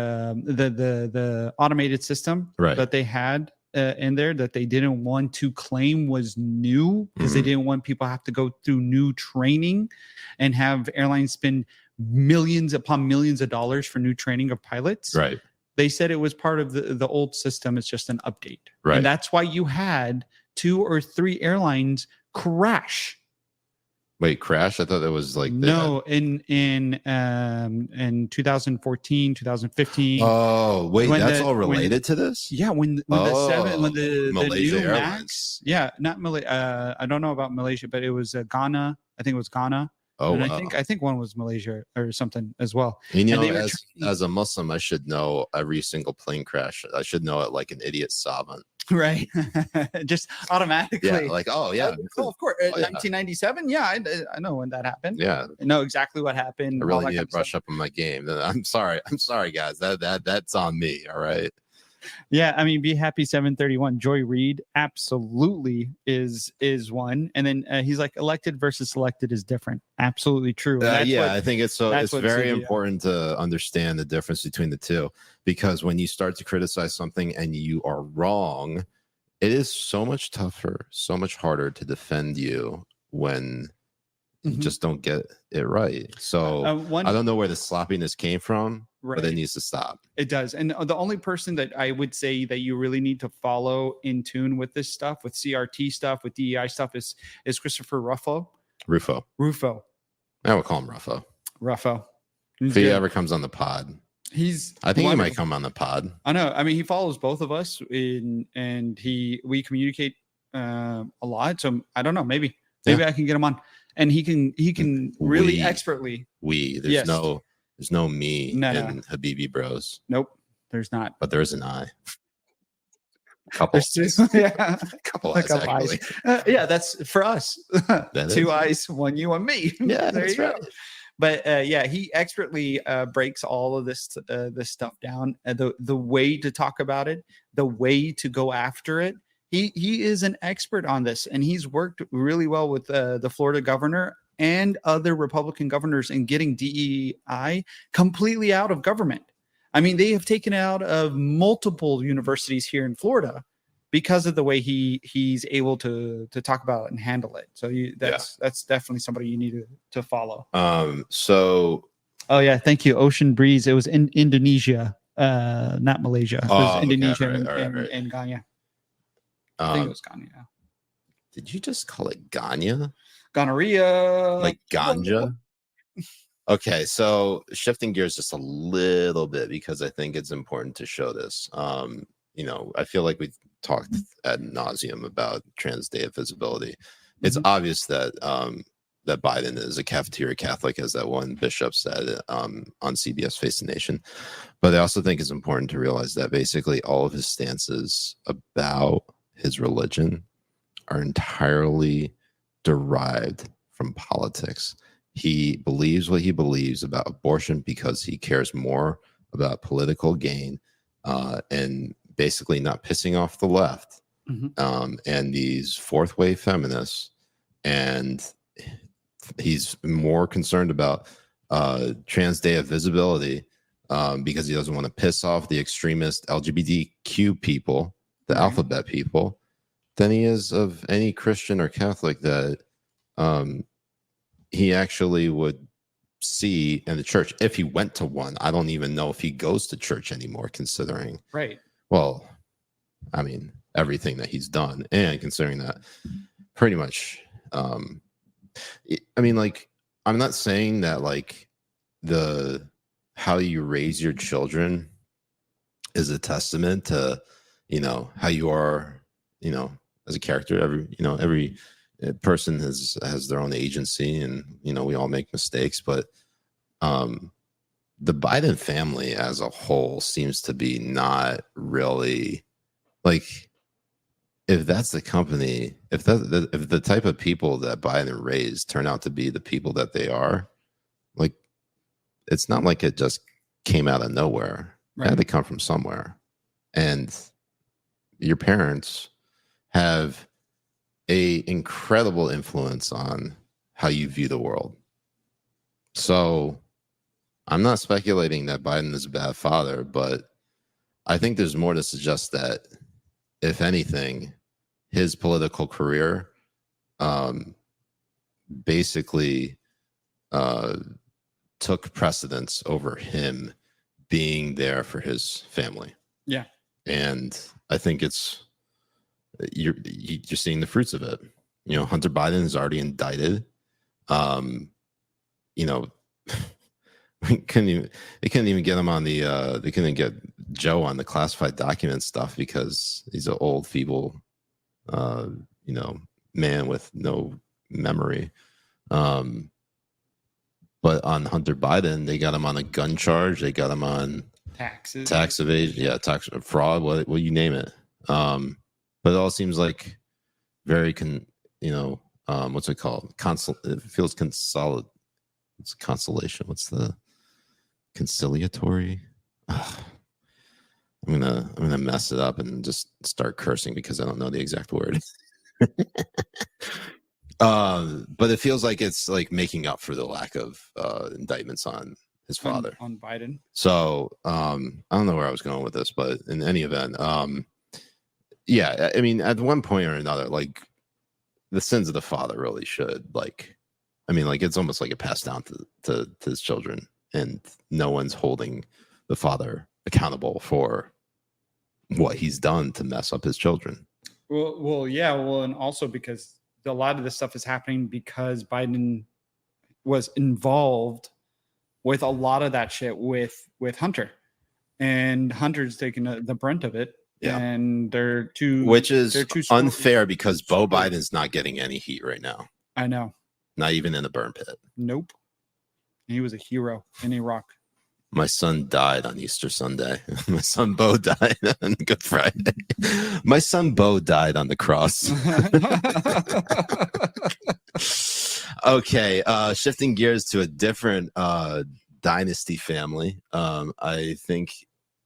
automated system that they had in there, that they didn't want to claim was new, because they didn't want people to have to go through new training and have airlines spend millions upon millions of dollars for new training of pilots. Right. They said it was part of the old system. It's just an update. Right. And that's why you had 2 or 3 airlines crash. Wait, crash? I thought that was like no, in 2014, 2015. Oh, wait, that's all related to this? Yeah, when the Malaysia new Airlines. Max, yeah, not Malaysia. I don't know about Malaysia, but it was Ghana. I think it was Ghana. Oh, and wow. I think one was Malaysia or something as well. You know, as a Muslim, I should know every single plane crash. I should know it like an idiot savant. Right. Just automatically. Yeah, like, oh, yeah. Oh, of course. 1997. Yeah, I know when that happened. Yeah. I know exactly what happened. I really need to brush up on my game. I'm sorry, guys. That's on me. All right. Yeah, I mean, Be Happy 731. Joy Reid absolutely is one, and then he's like, elected versus selected is different. Absolutely true. I think it's very important to understand the difference between the two, because when you start to criticize something and you are wrong, it is so much tougher, so much harder to defend you when you just don't get it right. So I don't know where the sloppiness came from. Right. But it needs to stop. It does. And the only person that I would say that you really need to follow in tune with this stuff, with CRT stuff, with DEI stuff, is Christopher Rufo. I would call him Ruffo. If he ever comes on the pod. I think he might come on the pod. I know. I mean, he follows both of us and we communicate a lot. So I don't know. Maybe I can get him on, and he can really expertly. There's no me in Habibi Bros. Nope, there's not. But there is an I. Couple. Yeah. Couple eyes, actually. Yeah, that's for us. Two eyes, one you, one me. Yeah, there you go. But he expertly breaks all of this stuff down. The way to talk about it, the way to go after it. He is an expert on this, and he's worked really well with the Florida governor and other Republican governors in getting DEI completely out of government. I mean, they have taken it out of multiple universities here in Florida because of the way he's able to talk about it and handle it. So that's definitely somebody you need to follow. Oh yeah, thank you. Ocean Breeze. It was in Indonesia, not Malaysia. It was Indonesia and Ghana. I think it was Ghana. Yeah. Did you just call it Ghana? Gonorrhea. Like ganja? Okay, so shifting gears just a little bit, because I think it's important to show this. I feel like we've talked ad nauseum about trans day of visibility. It's obvious that that Biden is a cafeteria Catholic, as that one bishop said on CBS Face the Nation. But I also think it's important to realize that basically all of his stances about his religion are entirely derived from politics. He believes what he believes about abortion because he cares more about political gain and basically not pissing off the left and these fourth wave feminists. And he's more concerned about Trans Day of Visibility because he doesn't want to piss off the extremist LGBTQ people, the alphabet people, than he is of any Christian or Catholic that he actually would see in the church if he went to one. I don't even know if he goes to church anymore, considering well, I mean, everything that he's done, and considering that pretty much I mean, like, I'm not saying that like how you raise your children is a testament to, you know, how you are, you know, as a character. Every person has their own agency, and, you know, we all make mistakes, but the Biden family as a whole seems to be not really, like, if that's the company, if the type of people that Biden raised turn out to be the people that they are, like, it's not like it just came out of nowhere. It had to come from somewhere. And your parents have a incredible influence on how you view the world. So I'm not speculating that Biden is a bad father, but I think there's more to suggest that, if anything, his political career basically took precedence over him being there for his family. Yeah. And I think you're seeing the fruits of it. You know, Hunter Biden is already indicted. You know, they couldn't even get him on they couldn't get Joe on the classified document stuff because he's an old, feeble, you know, man with no memory. But on Hunter Biden, they got him on a gun charge. They got him on tax evasion, tax fraud, what you name it. But it all seems like very what's it called? It feels consolidate. It's consolation. What's the conciliatory? Ugh. I'm gonna mess it up and just start cursing because I don't know the exact word. But it feels like it's like making up for the lack of indictments on his father, on Biden. So I don't know where I was going with this, but in any event, yeah, I mean, at one point or another, like, the sins of the father really should, like, I mean, like, it's almost like it passed down to his children, and no one's holding the father accountable for what he's done to mess up his children. Well, yeah. Well, and also because a lot of this stuff is happening because Biden was involved with a lot of that shit with Hunter, and Hunter's taking the brunt of it. Yeah. And they're too unfair because Beau Biden's not getting any heat right now. I know. Not even in the burn pit. Nope. He was a hero in Iraq. My son died on Easter Sunday. My son Beau died on Good Friday. My son Beau died on the cross. Okay, shifting gears to a different dynasty family. I think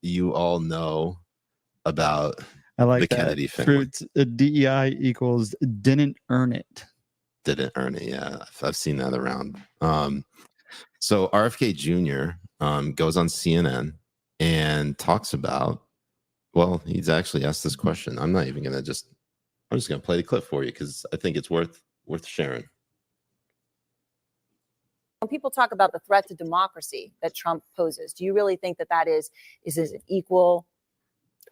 you all know about the Kennedy family. DEI equals didn't earn it. Didn't earn it, yeah. I've seen that around. So RFK Jr. Goes on CNN and talks about, well, he's actually asked this question. I'm just going to play the clip for you because I think it's worth sharing. When people talk about the threat to democracy that Trump poses, do you really think that is it equal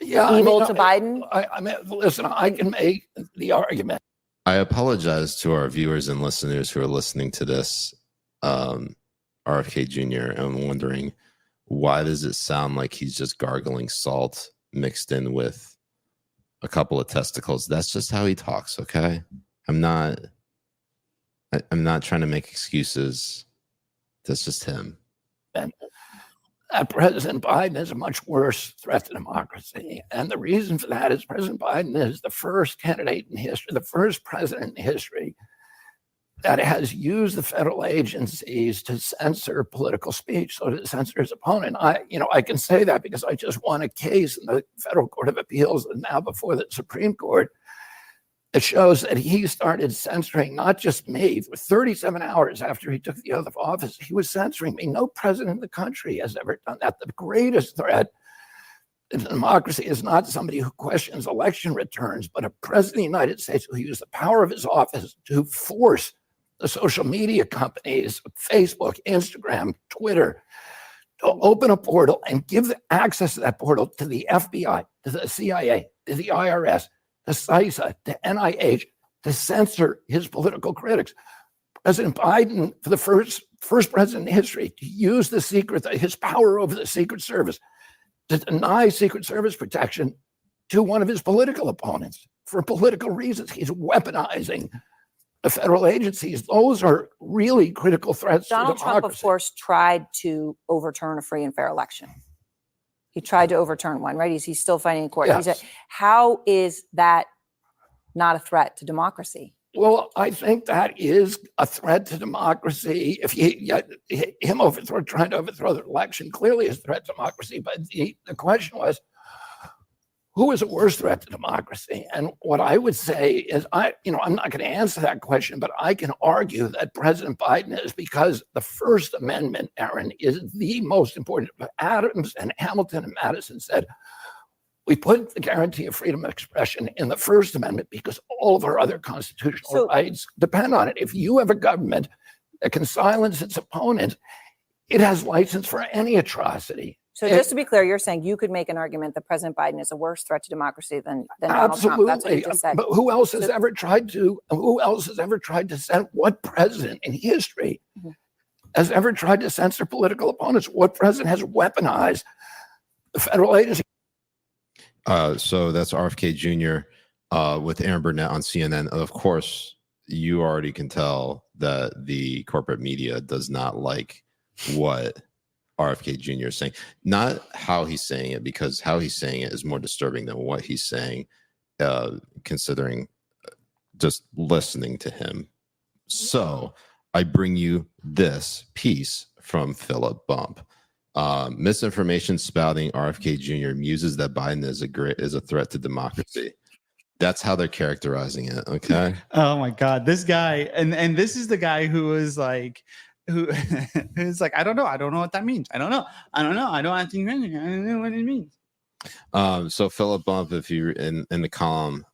evil to Biden? I mean, listen, I can make the argument. I apologize to our viewers and listeners who are listening to this, RFK Jr. and I'm wondering, why does it sound like he's just gargling salt mixed in with a couple of testicles? That's just how he talks, okay? I'm not I'm not trying to make excuses. That's just him. And President Biden is a much worse threat to democracy. And the reason for that is President Biden is the first candidate in history, the first president in history that has used the federal agencies to censor political speech, so to censor his opponent. I can say that because I just won a case in the Federal Court of Appeals and now before the Supreme Court. It shows that he started censoring not just me. For 37 hours after he took the oath of office, he was censoring me. No president in the country has ever done that. The greatest threat to democracy is not somebody who questions election returns, but a president of the United States who used the power of his office to force the social media companies, Facebook, Instagram, Twitter, to open a portal and give access to that portal to the FBI, to the CIA, to the IRS, to CISA, to NIH, to censor his political critics. President Biden, for the first president in history, to use his power over the Secret Service to deny Secret Service protection to one of his political opponents for political reasons. He's weaponizing the federal agencies. Those are really critical threats to democracy. Donald Trump, of course, tried to overturn a free and fair election. He tried to overturn one, right? He's still fighting in court. Yes. How is that not a threat to democracy? Well, I think that is a threat to democracy. If him trying to overthrow the election clearly is a threat to democracy. But the question was, who is a worse threat to democracy? And what I would say is, I'm not going to answer that question, but I can argue that President Biden is, because the First Amendment, Aaron, is the most important. Adams and Hamilton and Madison said, we put the guarantee of freedom of expression in the First Amendment because all of our other constitutional rights depend on it. If you have a government that can silence its opponent, it has license for any atrocity. So just to be clear, you're saying you could make an argument that President Biden is a worse threat to democracy than Donald Trump. That's what you just said. But who else has ever tried to censor? What president in history has ever tried to censor political opponents? What president has weaponized the federal agency? So that's RFK Jr. With Aaron Burnett on CNN. Of course, you already can tell that the corporate media does not like what RFK Jr. is saying. Not how he's saying it, because how he's saying it is more disturbing than what he's saying, considering just listening to him. So I bring you this piece from Philip Bump. Misinformation spouting RFK Jr. muses that Biden is a threat to democracy. That's how they're characterizing it. Okay. Oh my God, this guy, and this is the guy who was like, who's like, I don't know what that means. I don't know I don't know what it means. So Philip Bump, if you're in the column,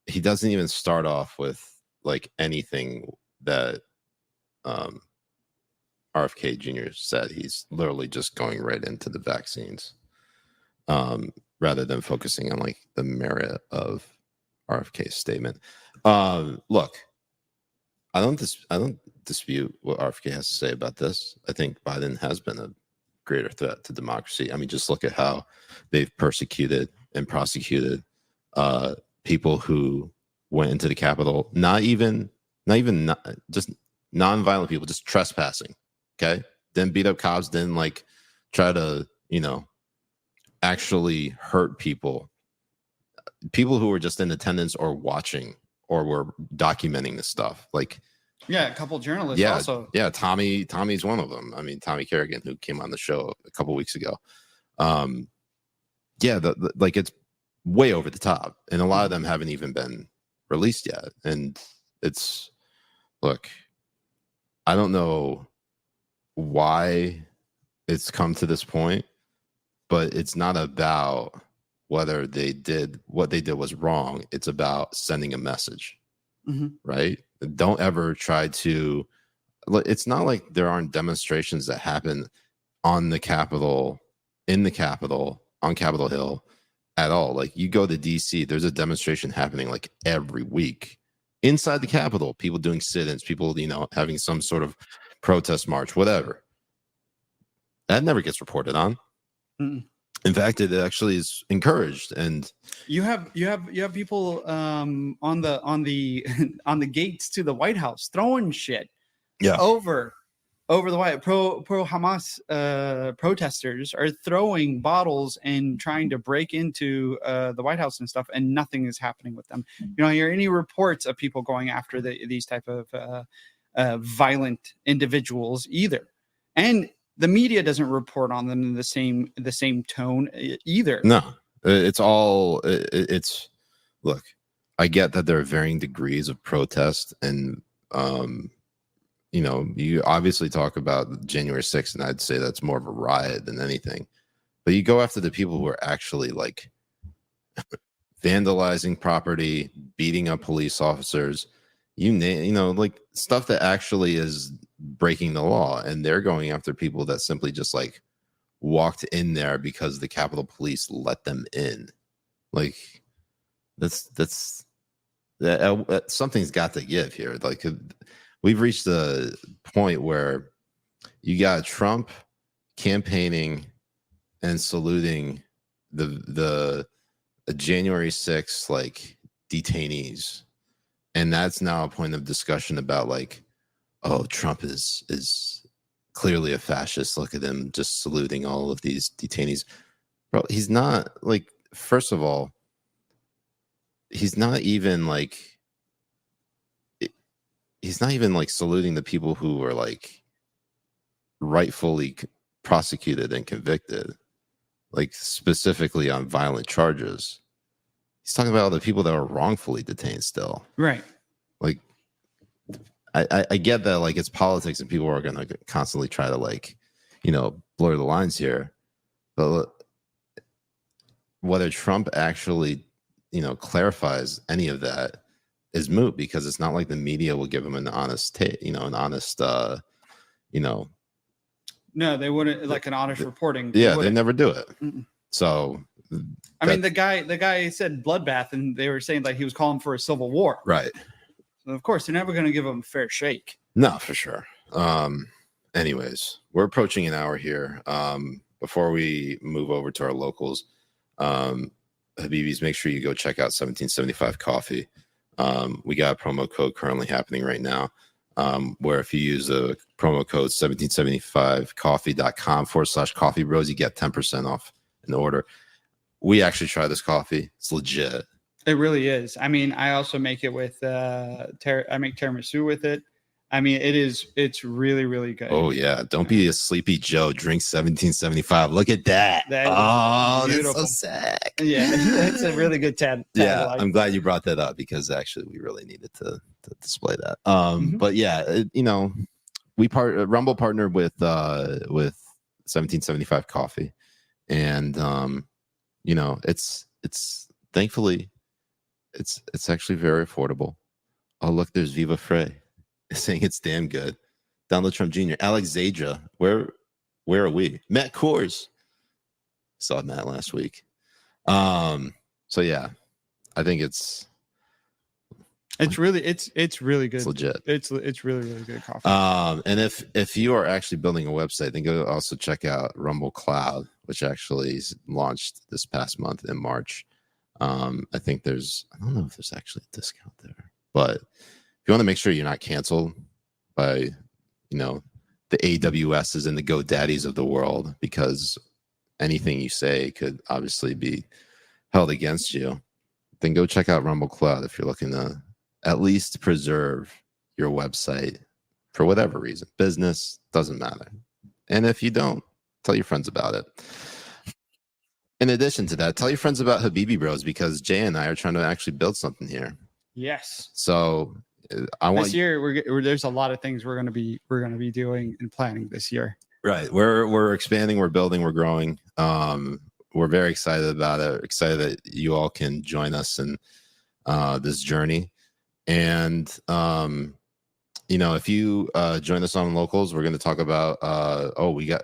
he doesn't even start off with like anything that RFK Jr. said. He's literally just going right into the vaccines, rather than focusing on like the merit of RFK's statement. Look, I don't dispute what RFK has to say about this. I think Biden has been a greater threat to democracy. I mean, just look at how they've persecuted and prosecuted people who went into the Capitol, not just nonviolent people, just trespassing. Okay, didn't beat up cops, didn't like try to actually hurt people who were just in attendance or watching or were documenting this stuff. Like, yeah, a couple journalists also. Yeah, Tommy's one of them. I mean, Tommy Kerrigan, who came on the show a couple weeks ago. Like it's way over the top, and a lot of them haven't even been released yet. And look, I don't know why it's come to this point, but it's not about whether what they did was wrong. It's about sending a message, right? Don't ever try to. It's not like there aren't demonstrations that happen on the Capitol, in the Capitol, on Capitol Hill at all. Like, you go to DC, there's a demonstration happening like every week inside the Capitol. People doing sit-ins, people having some sort of protest march, whatever. That never gets reported on. In fact, it actually is encouraged. And you have people on the on the gates to the White House throwing shit over the White pro Hamas protesters are throwing bottles and trying to break into the White House and stuff, and nothing is happening with them. You don't hear any reports of people going after these type of violent individuals either, and the media doesn't report on them in the same tone either. No, it's all it's look. I get that there are varying degrees of protest, and you know, you obviously talk about January 6th, and I'd say that's more of a riot than anything. But you go after the people who are actually like vandalizing property, beating up police officers, you know, like stuff that actually is breaking the law. And they're going after people that simply just like walked in there because the Capitol Police let them in. Like that's something's got to give here. Like we've reached the point where you got Trump campaigning and saluting the January 6th like detainees, and that's now a point of discussion about like, oh, Trump is clearly a fascist. Look at him just saluting all of these detainees. Bro, he's not like, first of all, he's not even like saluting the people who were like rightfully prosecuted and convicted, like specifically on violent charges. He's talking about all the people that are wrongfully detained still. Right. Like, I get that like it's politics and people are going to constantly try to like, you know, blur the lines here. But whether Trump actually, you know, clarifies any of that is moot, because it's not like the media will give him an honest, No, they wouldn't, like an honest reporting. They never do it. Mm-mm. So, I mean, the guy said bloodbath, and they were saying like he was calling for a civil war. Right. So of course, they're never going to give him a fair shake. No, for sure. Anyways, we're approaching an hour here. Before we move over to our locals, Habibis, make sure you go check out 1775 Coffee. We got a promo code currently happening right now, where if you use the promo code 1775coffee.com/coffee bros, you get 10% off an order. We actually tried this coffee. It's legit. It really is. I mean, I also make it with I make tiramisu with it. I mean, it's really, really good. Oh yeah. Don't be a sleepy Joe. Drink 1775. Look at that. That's so sick. Yeah, it's a really good tab. Yeah, I'm glad you brought that up, because actually we really needed to display that. But yeah, you know, Rumble partnered with 1775 Coffee, and you know, it's thankfully it's actually very affordable. Oh look, there's Viva Frey saying it's damn good. Donald Trump Jr. Alex Zadra, where are we? Matt Kors, saw Matt last week. So yeah, I think it's really good. It's legit. It's really, really good coffee. And if you are actually building a website, then go also check out Rumble Cloud, which actually launched this past month in March. I think I don't know if there's actually a discount there, but if you want to make sure you're not canceled by, you know, the AWSs and the GoDaddies of the world, because anything you say could obviously be held against you, then go check out Rumble Cloud if you're looking to at least preserve your website for whatever reason. Business, doesn't matter. And if you don't, tell your friends about it. In addition to that, tell your friends about Habibi Bros, because Jay and I are trying to actually build something here. Yes. So this year there's a lot of things we're going to be doing and planning this year. Right. We're expanding, we're building, we're growing. We're very excited about it. Excited that you all can join us in this journey. And you know, if you join us on Locals, we're going to talk about we got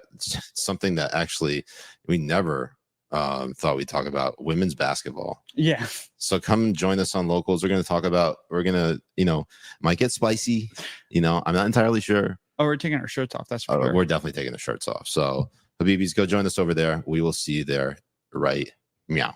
something that actually we never thought we'd talk about: women's basketball. Yeah. So come join us on Locals. We're going to, you know, might get spicy. You know, I'm not entirely sure. Oh, we're taking our shirts off. That's for sure. We're definitely taking the shirts off. So Habibis, go join us over there. We will see you there. right? Meow.